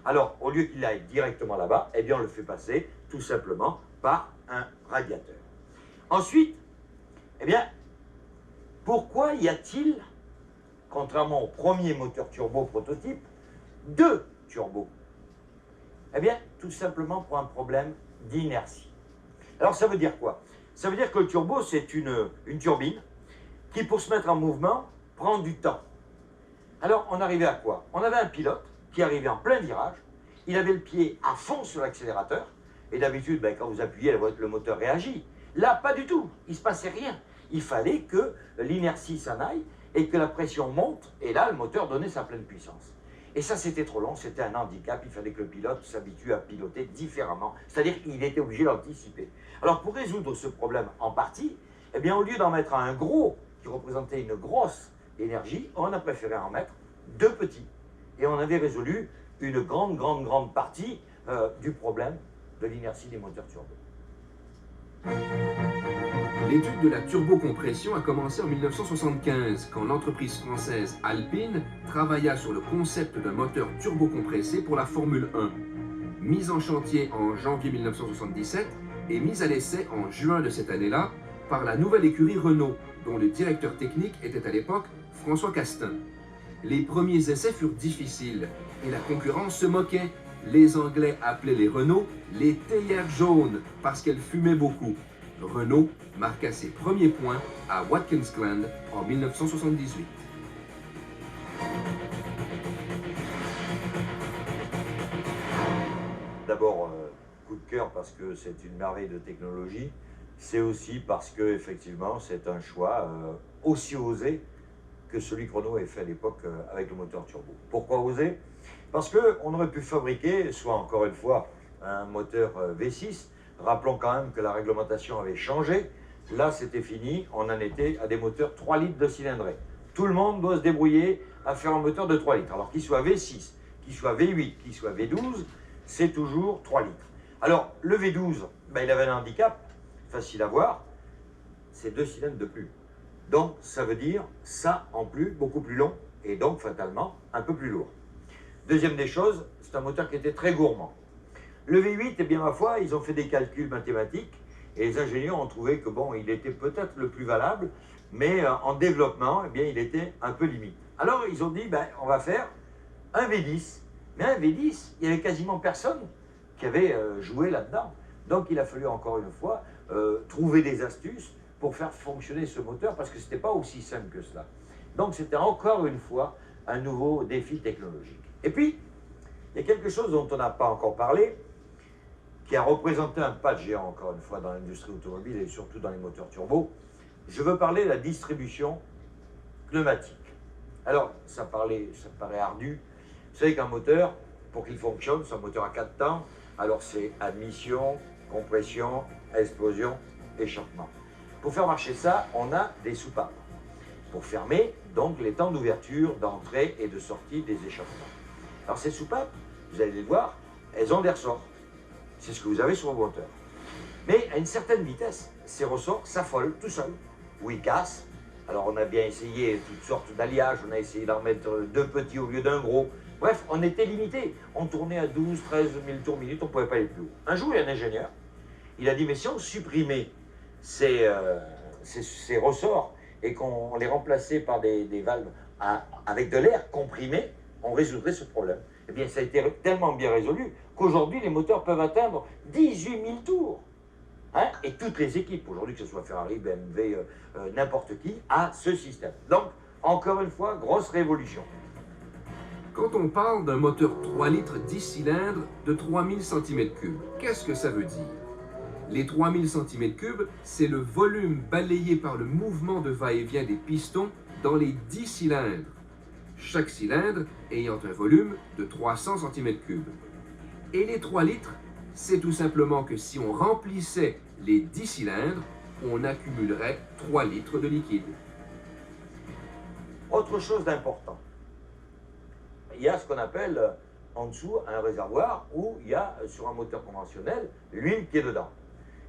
Alors, au lieu qu'il aille directement là-bas, eh bien, on le fait passer tout simplement par un radiateur. Ensuite, eh bien, pourquoi y a-t-il, contrairement au premier moteur turbo prototype, deux turbos? Eh bien, tout simplement pour un problème d'inertie. Alors, ça veut dire quoi? Ça veut dire que le turbo, c'est une turbine qui, pour se mettre en mouvement, prend du temps. Alors, on arrivait à quoi? On avait un pilote qui arrivait en plein virage, il avait le pied à fond sur l'accélérateur, et d'habitude, ben, quand vous appuyez, le moteur réagit. Là, pas du tout, il ne se passait rien. Il fallait que l'inertie s'en aille et que la pression monte, et là, le moteur donnait sa pleine puissance. Et ça, c'était trop long, c'était un handicap, il fallait que le pilote s'habitue à piloter différemment, c'est-à-dire qu'il était obligé d'anticiper. Alors, pour résoudre ce problème en partie, eh bien, au lieu d'en mettre un gros, qui représentait une grosse énergie, on a préféré en mettre deux petits. Et on avait résolu une grande partie du problème de l'inertie des moteurs turbo. L'étude de la turbocompression a commencé en 1975, quand l'entreprise française Alpine travailla sur le concept d'un moteur turbocompressé pour la Formule 1. Mise en chantier en janvier 1977 et mise à l'essai en juin de cette année-là par la nouvelle écurie Renault, dont le directeur technique était à l'époque François Castin. Les premiers essais furent difficiles et la concurrence se moquait. Les Anglais appelaient les Renault les théières jaunes parce qu'elles fumaient beaucoup. Renault marqua ses premiers points à Watkins Glen en 1978. D'abord, coup de cœur parce que c'est une merveille de technologie. C'est aussi parce que effectivement, c'est un choix aussi osé que celui que Renault avait fait à l'époque avec le moteur turbo. Pourquoi oser? Parce qu'on aurait pu fabriquer, soit encore une fois, un moteur V6. Rappelons quand même que la réglementation avait changé. Là, c'était fini. On en était à des moteurs 3 litres de cylindrée. Tout le monde doit se débrouiller à faire un moteur de 3 litres. Alors qu'il soit V6, qu'il soit V8, qu'il soit V12, c'est toujours 3 litres. Alors, le V12, ben, il avait un handicap, facile à voir, c'est 2 cylindres de plus. Donc, ça veut dire ça en plus, beaucoup plus long, et donc, fatalement, un peu plus lourd. Deuxième des choses, c'est un moteur qui était très gourmand. Le V8, eh bien, ma foi, ils ont fait des calculs mathématiques, et les ingénieurs ont trouvé que, bon, il était peut-être le plus valable, mais en développement, eh bien, il était un peu limite. Alors, ils ont dit, ben, on va faire un V10. Mais un V10, il n'y avait quasiment personne qui avait joué là-dedans. Donc, il a fallu encore une fois trouver des astuces pour faire fonctionner ce moteur, parce que ce n'était pas aussi simple que cela. Donc, c'était encore une fois un nouveau défi technologique. Et puis, il y a quelque chose dont on n'a pas encore parlé, qui a représenté un pas de géant, encore une fois, dans l'industrie automobile et surtout dans les moteurs turbo. Je veux parler de la distribution pneumatique. Alors, ça paraît ardu. Vous savez qu'un moteur, pour qu'il fonctionne, c'est un moteur à 4 temps. Alors, c'est admission, compression, explosion, échappement. Pour faire marcher ça, on a des soupapes. Pour fermer, donc, les temps d'ouverture, d'entrée et de sortie des échappements. Alors, ces soupapes, vous allez les voir, elles ont des ressorts. C'est ce que vous avez sur vos moteurs. Mais à une certaine vitesse, ces ressorts s'affolent tout seuls, ou ils cassent. Alors on a bien essayé toutes sortes d'alliages, on a essayé d'en mettre 2 petits au lieu d'un gros. Bref, on était limité. On tournait à 12, 13 000 tours minute, on ne pouvait pas aller plus haut. Un jour, il y a un ingénieur, il a dit, mais si on supprimait ces ressorts et qu'on les remplaçait par des valves avec de l'air comprimé, on résoudrait ce problème. Eh bien, ça a été tellement bien résolu qu'aujourd'hui, les moteurs peuvent atteindre 18 000 tours. Hein, et toutes les équipes, aujourd'hui, que ce soit Ferrari, BMW, n'importe qui, a ce système. Donc, encore une fois, grosse révolution. Quand on parle d'un moteur 3 litres 10 cylindres de 3000 cm3, qu'est-ce que ça veut dire? Les 3000 cm3, c'est le volume balayé par le mouvement de va-et-vient des pistons dans les 10 cylindres. Chaque cylindre ayant un volume de 300 cm3. Et les 3 litres, c'est tout simplement que si on remplissait les 10 cylindres, on accumulerait 3 litres de liquide. Autre chose d'important, il y a ce qu'on appelle en dessous un réservoir où il y a sur un moteur conventionnel l'huile qui est dedans.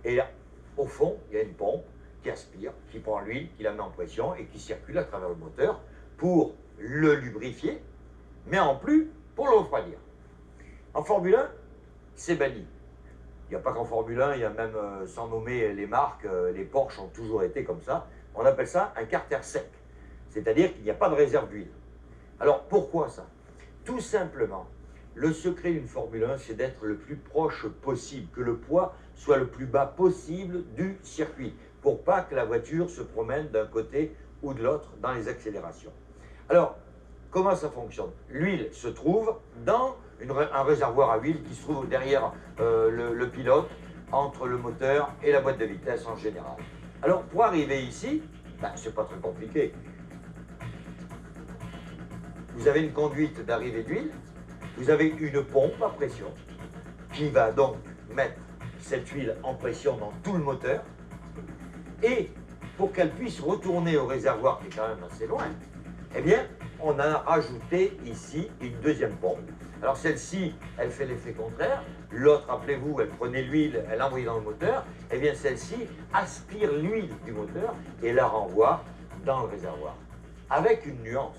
Et là, au fond, il y a une pompe qui aspire, qui prend l'huile, qui la met en pression et qui circule à travers le moteur pour le lubrifier, mais en plus pour le refroidir. Formule 1, c'est banni. Il n'y a pas qu'en Formule 1, il y a même, sans nommer les marques, les Porsche ont toujours été comme ça. On appelle ça un carter sec, c'est-à-dire qu'il n'y a pas de réserve d'huile. Alors pourquoi ça? Tout simplement, le secret d'une Formule 1, c'est d'être le plus proche possible, que le poids soit le plus bas possible du circuit, pour pas que la voiture se promène d'un côté ou de l'autre dans les accélérations. Alors, comment ça fonctionne? L'huile se trouve dans un réservoir à huile qui se trouve derrière le pilote, entre le moteur et la boîte de vitesse en général. Alors, pour arriver ici, ben, c'est pas très compliqué. Vous avez une conduite d'arrivée d'huile, vous avez une pompe à pression qui va donc mettre cette huile en pression dans tout le moteur. Et pour qu'elle puisse retourner au réservoir qui est quand même assez loin, eh bien, on a rajouté ici une deuxième pompe. Alors celle-ci, elle fait l'effet contraire. L'autre, rappelez-vous, elle prenait l'huile, elle l'envoyait dans le moteur. Eh bien, celle-ci aspire l'huile du moteur et la renvoie dans le réservoir. Avec une nuance,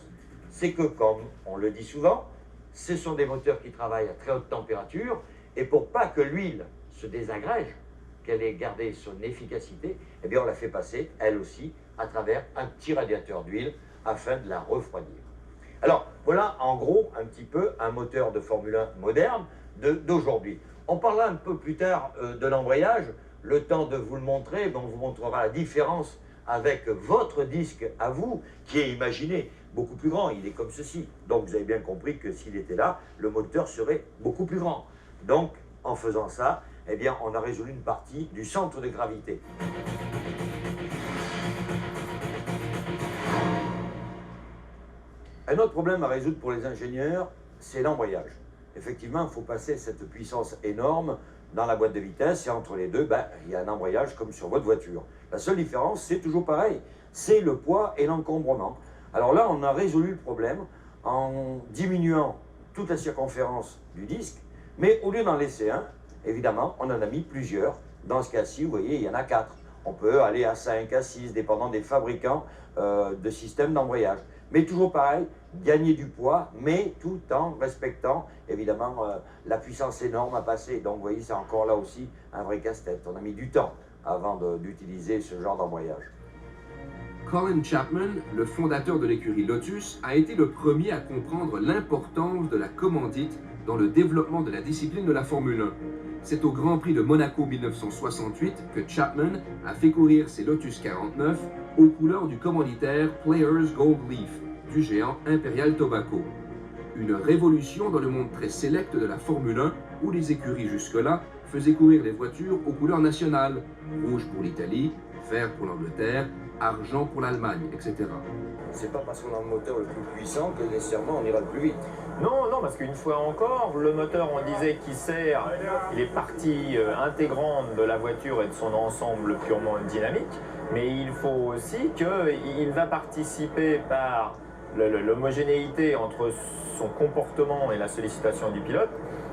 c'est que, comme on le dit souvent, ce sont des moteurs qui travaillent à très haute température et pour pas que l'huile se désagrège, qu'elle ait gardé son efficacité, eh bien on la fait passer, elle aussi, à travers un petit radiateur d'huile afin de la refroidir. Alors, voilà en gros un petit peu un moteur de Formule 1 moderne d'aujourd'hui. On parlera un peu plus tard de l'embrayage. Le temps de vous le montrer, on vous montrera la différence avec votre disque à vous, qui est imaginé beaucoup plus grand. Il est comme ceci. Donc vous avez bien compris que s'il était là, le moteur serait beaucoup plus grand. Donc, en faisant ça, eh bien, on a résolu une partie du centre de gravité. Un autre problème à résoudre pour les ingénieurs, c'est l'embrayage. Effectivement, il faut passer cette puissance énorme dans la boîte de vitesse et entre les deux, ben, il y a un embrayage comme sur votre voiture. La seule différence, c'est toujours pareil, c'est le poids et l'encombrement. Alors là, on a résolu le problème en diminuant toute la circonférence du disque, mais au lieu d'en laisser un, évidemment, on en a mis plusieurs. Dans ce cas-ci, vous voyez, il y en a 4. On peut aller à 5, à 6, dépendant des fabricants de systèmes d'embrayage. Mais toujours pareil, gagner du poids, mais tout en respectant, évidemment, la puissance énorme à passer. Donc, vous voyez, c'est encore là aussi un vrai casse-tête. On a mis du temps avant d'utiliser ce genre d'embrayage. Colin Chapman, le fondateur de l'écurie Lotus, a été le premier à comprendre l'importance de la commandite dans le développement de la discipline de la Formule 1. C'est au Grand Prix de Monaco 1968 que Chapman a fait courir ses Lotus 49 aux couleurs du commanditaire Players Gold Leaf du géant Imperial Tobacco. Une révolution dans le monde très sélect de la Formule 1 où les écuries jusque-là faisaient courir les voitures aux couleurs nationales, rouge pour l'Italie, vert pour l'Angleterre, argent pour l'Allemagne, etc. C'est pas parce qu'on a un moteur le plus puissant que nécessairement on ira le plus vite. Non, non, parce qu'une fois encore, le moteur, on disait qu'il sert, il est partie intégrante de la voiture et de son ensemble purement dynamique, mais il faut aussi qu'il va participer par l'homogénéité entre son comportement et la sollicitation du pilote.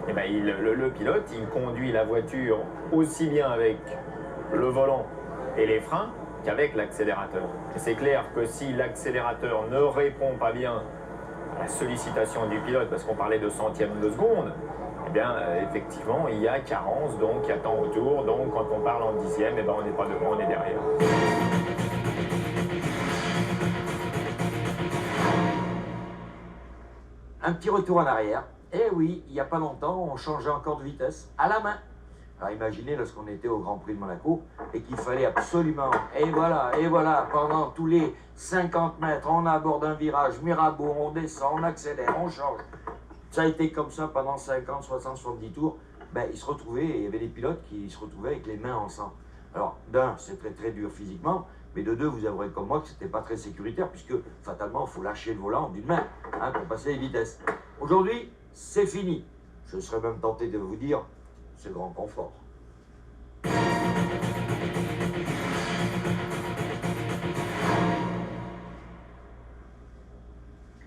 Et ben, le pilote, il conduit la voiture aussi bien avec le volant et les freins qu'avec l'accélérateur. Et c'est clair que si l'accélérateur ne répond pas bien à la sollicitation du pilote, parce qu'on parlait de centièmes de seconde, eh bien, effectivement, il y a carence, donc il y a temps autour, donc quand on parle en dixième, eh ben, on n'est pas devant, on est derrière. Un petit retour en arrière. Eh oui, il n'y a pas longtemps, on changeait encore de vitesse à la main. Alors imaginez lorsqu'on était au Grand Prix de Monaco et qu'il fallait absolument, et voilà, pendant tous les 50 mètres, on aborde un virage, Mirabeau, on descend, on accélère, on change. Ça a été comme ça pendant 50, 60, 70 tours. Ben, ils se retrouvaient, il y avait des pilotes qui se retrouvaient avec les mains en sang. Alors, d'un, c'est très très dur physiquement, mais de deux, vous avouerez comme moi que c'était pas très sécuritaire puisque fatalement, il faut lâcher le volant d'une main pour passer les vitesses. Aujourd'hui, c'est fini. Je serais même tenté de vous dire, c'est le grand confort.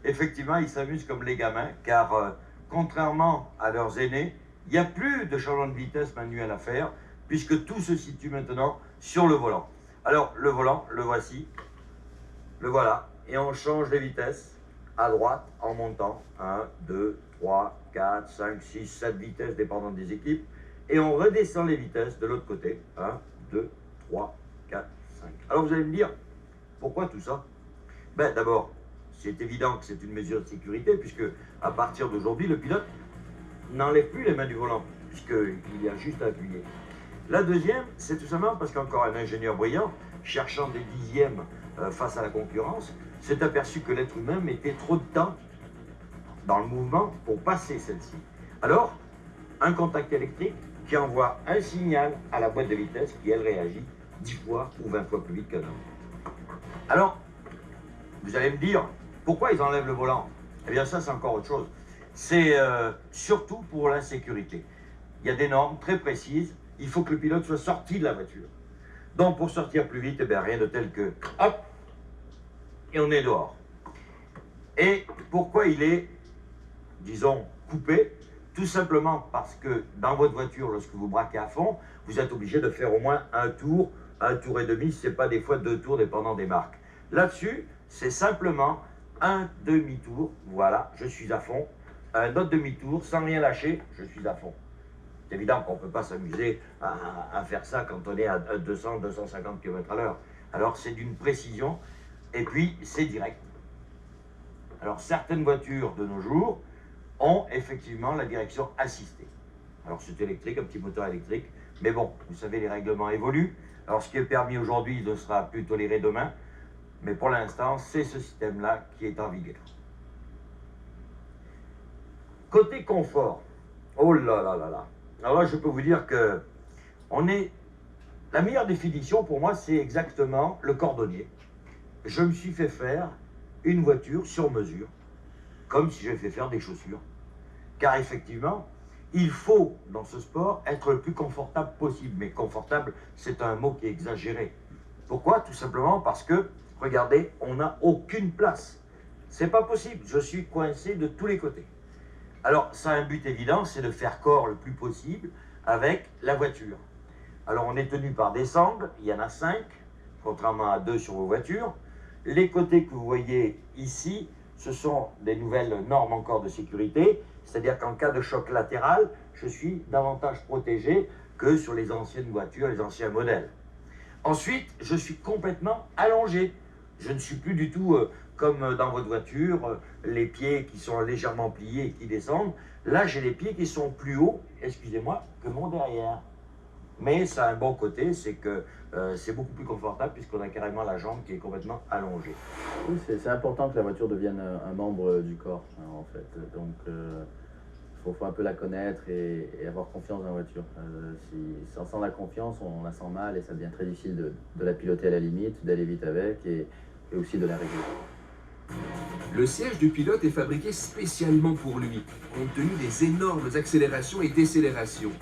Effectivement, ils s'amusent comme les gamins, car contrairement à leurs aînés, il n'y a plus de changement de vitesse manuel à faire, puisque tout se situe maintenant sur le volant. Alors, le volant, le voici, le voilà, et on change les vitesses à droite en montant, 1, 2, 3, 4, 5, 6, 7 vitesses dépendant des équipes. Et on redescend les vitesses de l'autre côté. 1, 2, 3, 4, 5. Alors vous allez me dire, pourquoi tout ça? Ben, d'abord, c'est évident que c'est une mesure de sécurité, puisque à partir d'aujourd'hui, le pilote n'enlève plus les mains du volant, puisqu'il y a juste à appuyer. La deuxième, c'est tout simplement parce qu'encore un ingénieur brillant, cherchant des dixièmes face à la concurrence, s'est aperçu que l'être humain mettait trop de temps dans le mouvement pour passer celle-ci. Alors, un contact électrique qui envoie un signal à la boîte de vitesse qui, elle, réagit 10 fois ou 20 fois plus vite qu'un homme. Alors, vous allez me dire, pourquoi ils enlèvent le volant? Eh bien ça, c'est encore autre chose. C'est surtout pour la sécurité. Il y a des normes très précises. Il faut que le pilote soit sorti de la voiture. Donc, pour sortir plus vite, eh bien, rien de tel que hop, et on est dehors. Et pourquoi il est, disons, coupé? Tout simplement parce que dans votre voiture, lorsque vous braquez à fond, vous êtes obligé de faire au moins un tour et demi, si ce n'est pas des fois 2 tours, dépendant des marques. Là-dessus, c'est simplement un demi-tour. Voilà, je suis à fond. Un autre demi-tour, sans rien lâcher, je suis à fond. C'est évident qu'on ne peut pas s'amuser à faire ça quand on est à 200, 250 km/h. Alors, c'est d'une précision, et puis c'est direct. Alors, certaines voitures de nos jours ont effectivement la direction assistée. Alors, c'est électrique, un petit moteur électrique, mais bon, vous savez, les règlements évoluent. Alors, ce qui est permis aujourd'hui ne sera plus toléré demain, mais pour l'instant, c'est ce système-là qui est en vigueur. Côté confort, oh là là là là. Alors là, je peux vous dire que la meilleure définition pour moi, c'est exactement le cordonnier. Je me suis fait faire une voiture sur mesure, comme si j'avais fait faire des chaussures. Car effectivement, il faut, dans ce sport, être le plus confortable possible. Mais confortable, c'est un mot qui est exagéré. Pourquoi? Tout simplement parce que, regardez, on n'a aucune place. C'est pas possible, je suis coincé de tous les côtés. Alors, ça a un but évident, c'est de faire corps le plus possible avec la voiture. Alors, on est tenu par des sangles, il y en a 5, contrairement à 2 sur vos voitures. Les côtés que vous voyez ici, ce sont des nouvelles normes encore de sécurité, c'est-à-dire qu'en cas de choc latéral, je suis davantage protégé que sur les anciennes voitures, les anciens modèles. Ensuite, je suis complètement allongé. Je ne suis plus du tout comme dans votre voiture, les pieds qui sont légèrement pliés et qui descendent. Là, j'ai les pieds qui sont plus hauts, excusez-moi, que mon derrière. Mais ça a un bon côté, c'est que c'est beaucoup plus confortable puisqu'on a carrément la jambe qui est complètement allongée. Oui, c'est important que la voiture devienne un membre du corps, hein, en fait. Donc, il faut un peu la connaître et avoir confiance dans la voiture. Sans la confiance, on la sent mal et ça devient très difficile de la piloter à la limite, d'aller vite avec et aussi de la régler. Le siège du pilote est fabriqué spécialement pour lui, compte tenu des énormes accélérations et décélérations.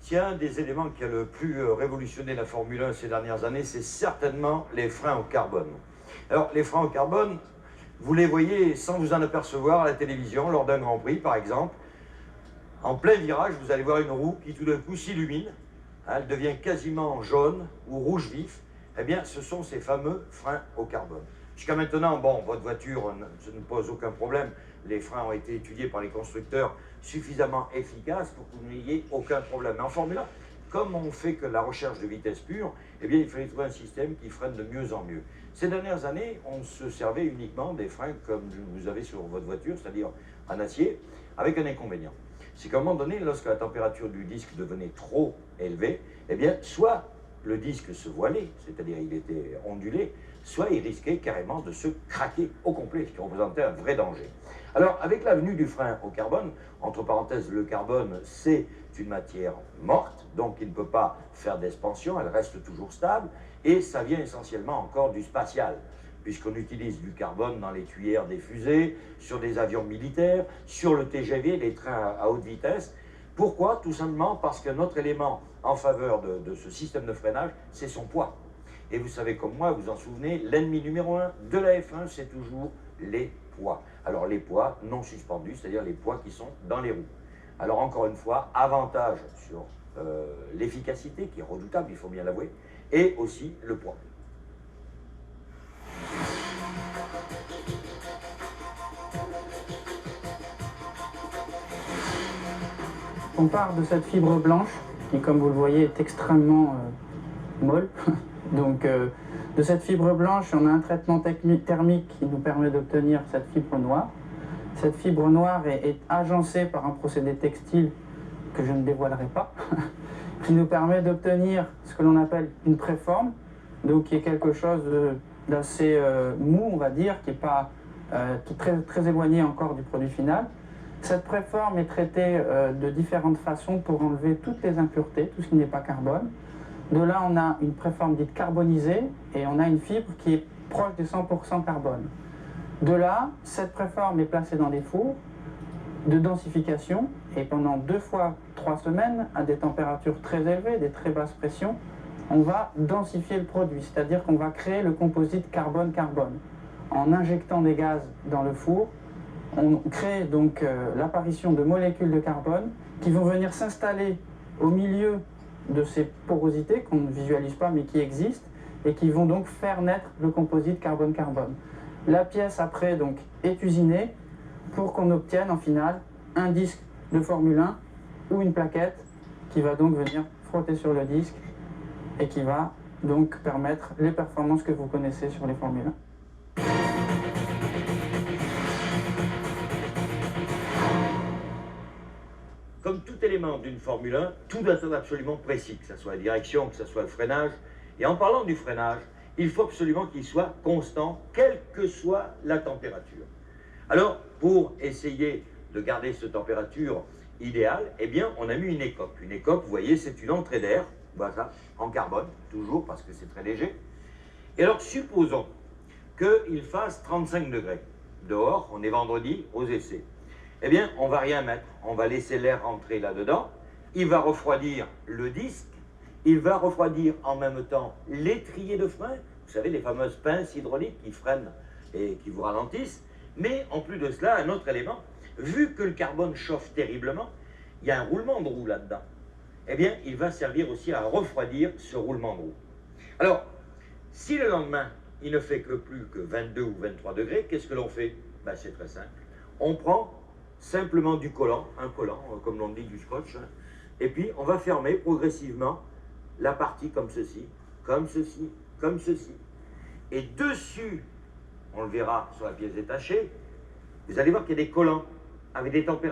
S'il y a un des éléments qui a le plus révolutionné la Formule 1 ces dernières années, c'est certainement les freins au carbone. Alors, les freins au carbone, vous les voyez sans vous en apercevoir à la télévision, lors d'un Grand Prix, par exemple. En plein virage, vous allez voir une roue qui tout d'un coup s'illumine, hein, elle devient quasiment jaune ou rouge vif. Eh bien, ce sont ces fameux freins au carbone. Jusqu'à maintenant, bon, votre voiture ne pose aucun problème. Les freins ont été étudiés par les constructeurs suffisamment efficaces pour que vous n'ayez aucun problème. Mais en Formule 1, comme on fait que la recherche de vitesse pure, eh bien, il fallait trouver un système qui freine de mieux en mieux. Ces dernières années, on se servait uniquement des freins comme vous avez sur votre voiture, c'est-à-dire en acier, avec un inconvénient. C'est qu'à un moment donné, lorsque la température du disque devenait trop élevée, eh bien, soit le disque se voilait, c'est-à-dire il était ondulé, soit il risquait carrément de se craquer au complet, ce qui représentait un vrai danger. Alors, avec la venue du frein au carbone, entre parenthèses, le carbone, c'est une matière morte, donc il ne peut pas faire d'expansion, elle reste toujours stable, et ça vient essentiellement encore du spatial, puisqu'on utilise du carbone dans les tuyères des fusées, sur des avions militaires, sur le TGV, les trains à haute vitesse. Pourquoi? Tout simplement parce que notre élément en faveur de ce système de freinage, c'est son poids. Et vous savez comme moi, vous en souvenez, l'ennemi numéro 1 de la F1, c'est toujours les poids. Alors les poids non suspendus, c'est-à-dire les poids qui sont dans les roues. Alors encore une fois, avantage sur l'efficacité, qui est redoutable, il faut bien l'avouer, et aussi le poids. On part de cette fibre blanche qui, comme vous le voyez, est extrêmement molle. Donc de cette fibre blanche, on a un traitement thermique qui nous permet d'obtenir cette fibre noire. Cette fibre noire est agencée par un procédé textile que je ne dévoilerai pas, qui nous permet d'obtenir ce que l'on appelle une préforme, donc qui est quelque chose d'assez mou, on va dire, qui est très éloigné encore du produit final. Cette préforme est traitée de différentes façons pour enlever toutes les impuretés, tout ce qui n'est pas carbone. De là, on a une préforme dite carbonisée et on a une fibre qui est proche des 100% carbone. De là, cette préforme est placée dans des fours de densification et pendant 2 fois 3 semaines, à des températures très élevées, des très basses pressions, on va densifier le produit, c'est-à-dire qu'on va créer le composite carbone-carbone. En injectant des gaz dans le four, on crée donc l'apparition de molécules de carbone qui vont venir s'installer au milieu de ces porosités qu'on ne visualise pas mais qui existent et qui vont donc faire naître le composite carbone-carbone. La pièce après donc est usinée pour qu'on obtienne en finale un disque de Formule 1 ou une plaquette qui va donc venir frotter sur le disque et qui va donc permettre les performances que vous connaissez sur les Formule 1. Comme tout élément d'une Formule 1, tout doit être absolument précis, que ce soit la direction, que ce soit le freinage. Et en parlant du freinage, il faut absolument qu'il soit constant, quelle que soit la température. Alors, pour essayer de garder cette température idéale, eh bien, on a mis une écope. Une écope, vous voyez, c'est une entrée d'air, voilà, en carbone, toujours, parce que c'est très léger. Et alors, supposons qu'il fasse 35 degrés. Dehors, on est vendredi, aux essais. Eh bien, on ne va rien mettre, on va laisser l'air rentrer là-dedans, il va refroidir le disque, il va refroidir en même temps l'étrier de frein, vous savez, les fameuses pinces hydrauliques qui freinent et qui vous ralentissent, mais en plus de cela, un autre élément, vu que le carbone chauffe terriblement, il y a un roulement de roue là-dedans, eh bien, il va servir aussi à refroidir ce roulement de roue. Alors, si le lendemain, il ne fait que plus que 22 ou 23 degrés, qu'est-ce que l'on fait? Ben, c'est très simple, on prend simplement du collant, un collant, comme l'on dit du scotch, hein, et puis on va fermer progressivement la partie comme ceci, comme ceci, comme ceci. Et dessus, on le verra sur la pièce détachée, vous allez voir qu'il y a des collants avec des températures